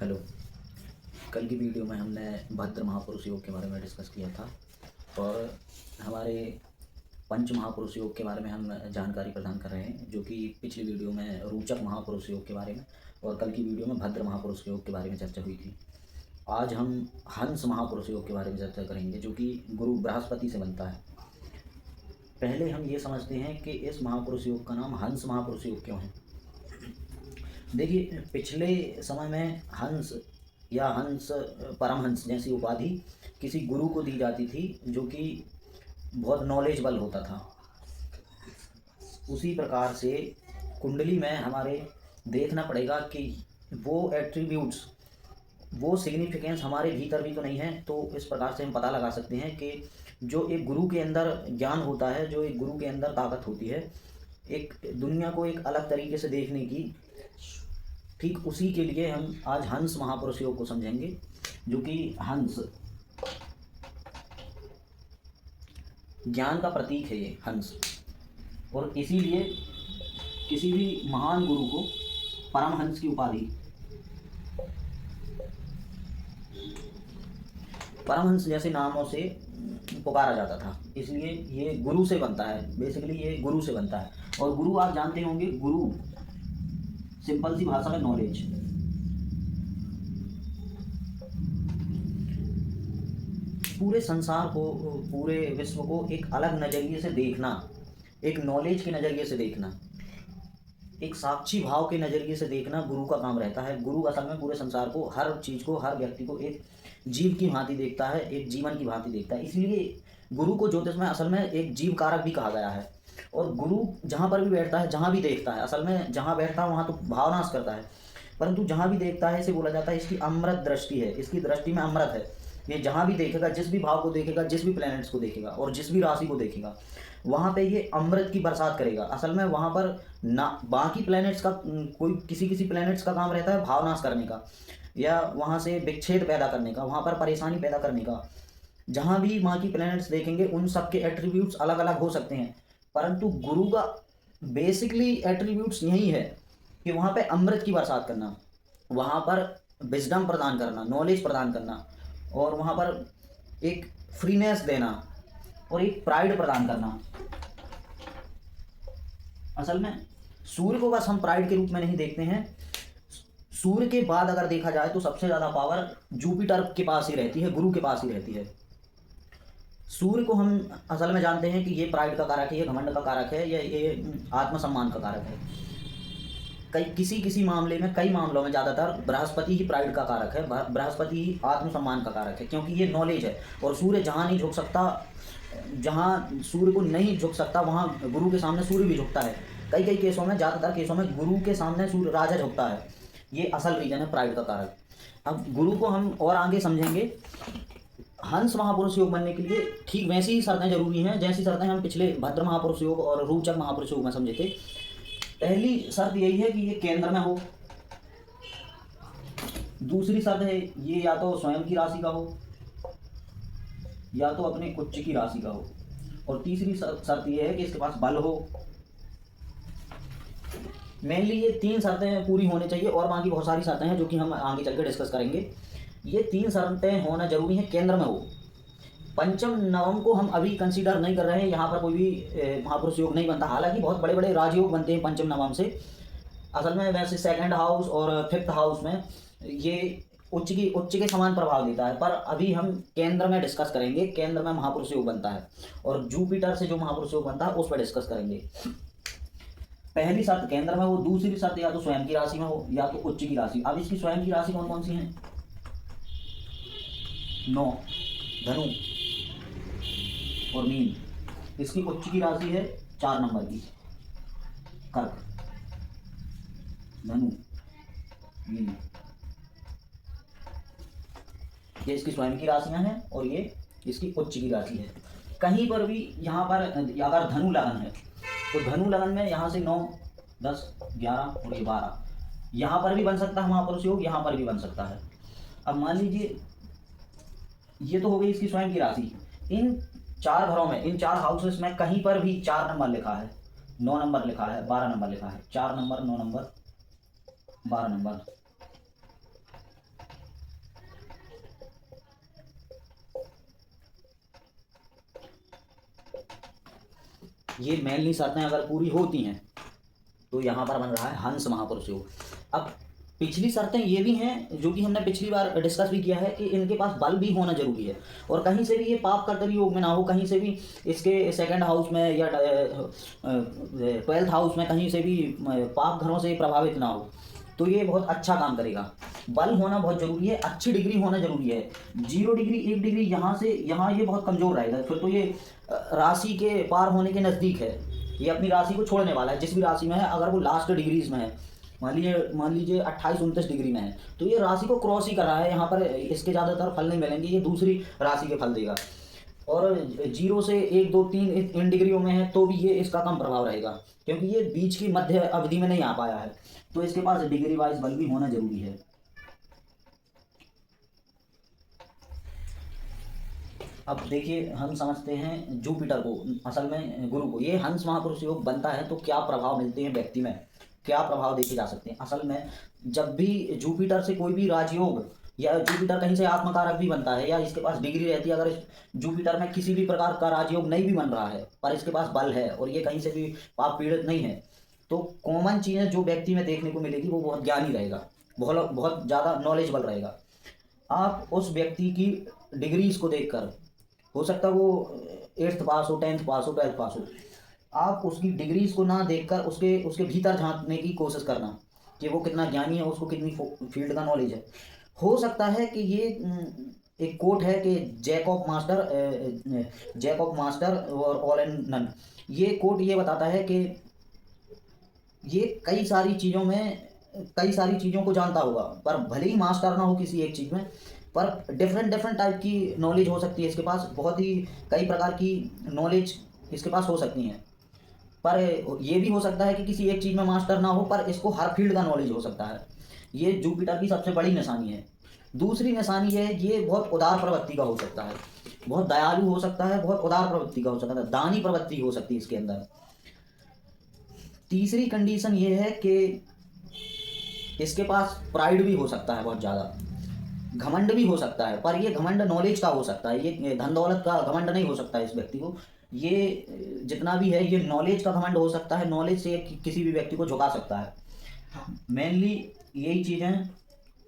Hello. कल की video में हमने भद्र महापुरुष योग के बारे में डिस्कस किया था और हमारे पंच महापुरुष योग के बारे में हम जानकारी प्रदान कर रहे हैं, जो कि पिछली वीडियो में रोचक महापुरुष योग के बारे में और कल की वीडियो में भद्र महापुरुष योग के बारे में चर्चा हुई थी। आज हम हंस महापुरुष योग के बारे में चर्चा करेंगे, जो कि गुरु बृहस्पति से बनता है। पहले हम ये समझते हैं कि इस महापुरुष योग का नाम हंस महापुरुष योग क्यों है। देखिए, पिछले समय में हंस या हंस परमहंस जैसी उपाधि किसी गुरु को दी जाती थी, जो कि बहुत नॉलेजबल होता था। उसी प्रकार से कुंडली में हमारे देखना पड़ेगा कि वो एट्रीब्यूट्स, वो सिग्निफिकेंस हमारे भीतर भी तो नहीं है। तो इस प्रकार से हम पता लगा सकते हैं कि जो एक गुरु के अंदर ज्ञान होता है, जो एक गुरु के अंदर ताकत होती है, एक दुनिया को एक अलग तरीके से देखने की, ठीक उसी के लिए हम आज हंस महापुरुष योग को समझेंगे, जो कि हंस ज्ञान का प्रतीक है। ये हंस, और इसीलिए किसी भी महान गुरु को परमहंस की उपाधि, परमहंस जैसे नामों से पुकारा जाता था। इसलिए ये गुरु से बनता है, बेसिकली ये गुरु से बनता है। और गुरु आप जानते होंगे, गुरु सिंपल सी भाषा में नॉलेज। पूरे संसार को, पूरे विश्व को एक अलग नज़रिए से देखना, एक नॉलेज के नज़रिए से देखना, एक साक्षी भाव के नज़रिए से देखना गुरु का काम रहता है। गुरु असल में पूरे संसार को, हर चीज़ को, हर व्यक्ति को एक जीव की भांति देखता है, एक जीवन की भांति देखता है। इसलिए गुरु को ज्योतिष में असल में एक जीव कारक भी कहा गया है। और गुरु जहाँ पर भी बैठता है, जहाँ भी देखता है, असल में जहाँ बैठता है वहाँ तो भावनाश करता है, परंतु जहाँ भी देखता है इसे बोला जाता है इसकी अमृत दृष्टि है, इसकी दृष्टि में अमृत है। ये जहाँ भी देखेगा, जिस भी भाव को देखेगा, जिस भी प्लैनेट्स को देखेगा और जिस भी राशि को देखेगा, वहाँ पे ये अमृत की बरसात करेगा। असल में वहाँ पर ना बाकी प्लैनेट्स का, कोई किसी प्लैनेट्स का काम रहता है भावनाश करने का, या वहाँ से विच्छेद पैदा करने का, वहाँ पर परेशानी पैदा करने का। जहाँ भी वहाँ की प्लैनेट्स देखेंगे, उन सब के एट्रीब्यूट्स अलग अलग हो सकते हैं, परंतु गुरु का बेसिकली एट्रीब्यूट्स यही है कि वहाँ पे अमृत की बरसात करना, वहाँ पर विजडम प्रदान करना, नॉलेज प्रदान करना, और वहाँ पर एक फ्रीनेस देना और एक प्राइड प्रदान करना। असल में सूर्य को बस हम प्राइड के रूप में नहीं देखते हैं। सूर्य के बाद अगर देखा जाए तो सबसे ज़्यादा पावर जुपिटर के पास ही रहती है, गुरु के पास ही रहती है। सूर्य को हम असल में जानते हैं कि ये प्राइड का कारक है, ये घमंड का कारक है, ये आत्मसम्मान का कारक है। किसी मामले में, कई मामलों में ज़्यादातर बृहस्पति ही प्राइड का कारक है, बृहस्पति ही आत्मसम्मान का कारक है, क्योंकि ये नॉलेज है। और सूर्य जहाँ नहीं झुक सकता, जहाँ सूर्य को नहीं झुक सकता, वहाँ गुरु के सामने सूर्य भी झुकता है। कई केसों में, ज़्यादातर केसों में गुरु के सामने सूर्य राजा झुकता है। ये असल रीजन है प्राइड का कारक। अब गुरु को हम और आगे समझेंगे। हंस महापुरुष योग बनने के लिए ठीक वैसी ही शर्तें जरूरी हैं जैसी शर्तें हम पिछले भद्र महापुरुष योग और रोचक महापुरुष योग में समझे थे। पहली शर्त यही है कि ये केंद्र में हो। दूसरी शर्त है ये या तो स्वयं की राशि का हो या तो अपने उच्च की राशि का हो। और तीसरी शर्त ये है कि इसके पास बल हो। मेनली ये तीन शर्तें पूरी होनी चाहिए, और बाकी बहुत सारी शर्तें हैं जो कि हम आगे चल के डिस्कस करेंगे। ये तीन शर्तें होना जरूरी है, केंद्र में हो। पंचम नवम को हम अभी कंसीडर नहीं कर रहे हैं, यहाँ पर कोई भी महापुरुष योग नहीं बनता। हालांकि बहुत बड़े बड़े राजयोग बनते हैं पंचम नवम से। असल में वैसे सेकंड हाउस और फिफ्थ हाउस में ये उच्च के समान प्रभाव देता है, पर अभी हम केंद्र में डिस्कस करेंगे। केंद्र में महापुरुष योग बनता है और जुपिटर से जो महापुरुष योग बनता है उस पर डिस्कस करेंगे। पहली शर्त केंद्र में हो, दूसरी शर्त या तो स्वयं की राशि में हो या तो उच्च की राशि। अब इसकी स्वयं की राशि कौन कौन सी हैं? 9, धनु और मीन। इसकी उच्च की राशि है 4 नंबर की, कर्क, धनु, मीन। ये इसकी स्वयं की राशियां हैं और ये इसकी उच्च की राशि है। कहीं पर भी यहाँ पर अगर धनु लगन है तो धनु लगन में यहाँ से 9, 10, 11 और ये 12, यहाँ पर भी बन सकता है महापुरुष योग, यहाँ पर भी बन सकता है। अब मान लीजिए ये तो हो गई इसकी स्वयं की राशि। इन 4 घरों में, इन 4 हाउसेस में कहीं पर भी 4 नंबर लिखा है, 9 नंबर लिखा है, 12 नंबर लिखा है, 4 नंबर, 9 नंबर, 12 नंबर, ये मेनली शर्तें अगर पूरी होती हैं तो यहाँ पर बन रहा है हंस महापुरुष योग। अब पिछली शर्तें ये भी हैं जो कि हमने पिछली बार डिस्कस भी किया है कि इनके पास बल भी होना जरूरी है, और कहीं से भी ये पाप कर्तव्य योग में ना हो, कहीं से भी इसके सेकंड हाउस में या 12th हाउस में कहीं से भी पाप घरों से प्रभावित ना हो, तो ये बहुत अच्छा काम करेगा। बल होना बहुत जरूरी है, अच्छी डिग्री होना जरूरी है। 0 डिग्री 1 डिग्री यहाँ से यहाँ ये बहुत कमजोर रहेगा, फिर तो ये राशि के पार होने के नज़दीक है, ये अपनी राशि को छोड़ने वाला है। जिस भी राशि में है, अगर वो लास्ट डिग्रीज में है, मान लीजिए 28-29 डिग्री में है, तो ये राशि को क्रॉस ही कर रहा है। यहाँ पर इसके ज़्यादातर फल नहीं मिलेंगे, ये दूसरी राशि के फल देगा। और 0 से 1 2 3 इन डिग्रियों में है तो भी ये इसका कम प्रभाव रहेगा, क्योंकि ये बीच की मध्य अवधि में नहीं आ पाया है, तो इसके पास डिग्री वाइज बल भी होना जरूरी है। अब देखिए, हम समझते हैं जुपिटर को, असल में गुरु को। ये हंस महापुरुष योग बनता है तो क्या प्रभाव मिलते हैं व्यक्ति में, क्या प्रभाव देखे जा सकते हैं। असल में जब भी जुपिटर से कोई भी राजयोग, या जुपिटर कहीं से आत्मकारक भी बनता है, या इसके पास डिग्री रहती है, अगर इस जुपिटर में किसी भी प्रकार का राजयोग नहीं भी बन रहा है पर इसके पास बल है और ये कहीं से भी पाप पीड़ित नहीं है, तो कॉमन चीज़ें जो व्यक्ति में देखने को मिलेगी, वो बहुत ज्ञानी रहेगा, बहुत बहुत ज़्यादा नॉलेजेबल रहेगा। आप उस व्यक्ति की डिग्रीज को देखकर, हो सकता है वो 8th पास हो, 10th पास हो, 12th पास हो, आप उसकी डिग्रीज को ना देखकर उसके उसके भीतर झांकने की कोशिश करना कि वो कितना ज्ञानी है, उसको कितनी फील्ड का नॉलेज है। हो सकता है कि ये एक कोट है कि जैक ऑफ मास्टर और ऑल एंड नन। ये कोट ये बताता है कि ये कई सारी चीज़ों को जानता होगा, पर भले ही मास्टर ना हो किसी एक चीज़ में, पर डिफरेंट टाइप की नॉलेज हो सकती है इसके पास, बहुत ही कई प्रकार की नॉलेज इसके पास हो सकती हैं। पर ये भी हो सकता है कि किसी एक चीज़ में मास्टर ना हो, पर इसको हर फील्ड का नॉलेज हो सकता है। ये जुपिटर की सबसे बड़ी निशानी है। दूसरी निशानी है, ये बहुत उदार प्रवृत्ति का हो सकता है, बहुत दयालु हो सकता है, बहुत उदार प्रवृत्ति का हो सकता है, दानी प्रवृत्ति हो सकती है इसके अंदर। तीसरी कंडीशन ये है कि इसके पास प्राइड भी हो सकता है, बहुत ज़्यादा घमंड भी हो सकता है, पर ये घमंड नॉलेज का हो सकता है, ये धन दौलत का घमंड नहीं हो सकता है इस व्यक्ति को। ये जितना भी है, ये नॉलेज का घमंड हो सकता है, नॉलेज से किसी भी व्यक्ति को झुका सकता है। मेनली यही चीज़ें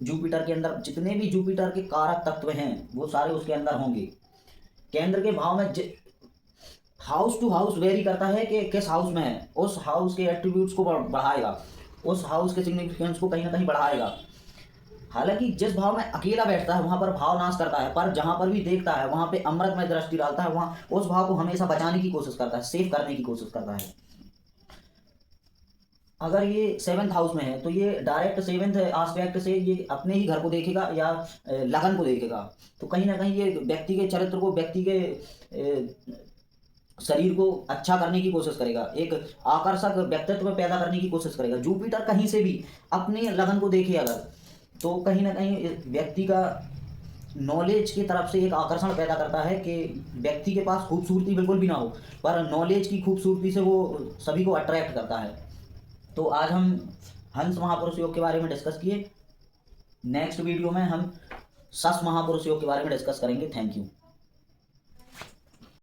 जुपिटर के अंदर, जितने भी जुपिटर के कारक तत्व हैं वो सारे उसके अंदर होंगे। केंद्र के भाव में हाउस टू हाउस वेरी करता है कि किस हाउस में है, उस हाउस के एट्रीब्यूट्स को बढ़ाएगा, उस हाउस के सिग्निफिकेंस को कहीं ना कहीं बढ़ाएगा। हालांकि जिस भाव में अकेला बैठता है वहां पर भाव नाश करता है, पर जहां पर भी देखता है वहां पे अमृत में दृष्टि डालता है, वहां उस भाव को हमेशा बचाने की कोशिश करता है, सेव करने की कोशिश करता है। अगर ये 7th हाउस में है तो ये डायरेक्ट 7th आस्पेक्ट से ये अपने ही घर को देखेगा या लगन को देखेगा, तो कहीं ना कहीं ये व्यक्ति के चरित्र को, व्यक्ति के शरीर को अच्छा करने की कोशिश करेगा, एक आकर्षक व्यक्तित्व पैदा करने की कोशिश करेगा। जुपिटर कहीं से भी अपने लगन को देखे अगर, तो कहीं ना कहीं व्यक्ति का नॉलेज की तरफ से एक आकर्षण पैदा करता है कि व्यक्ति के पास खूबसूरती बिल्कुल भी ना हो, पर नॉलेज की खूबसूरती से वो सभी को अट्रैक्ट करता है। तो आज हम हंस महापुरुष योग के बारे में डिस्कस किए। नेक्स्ट वीडियो में हम सस महापुरुष योग के बारे में डिस्कस करेंगे। Thank you.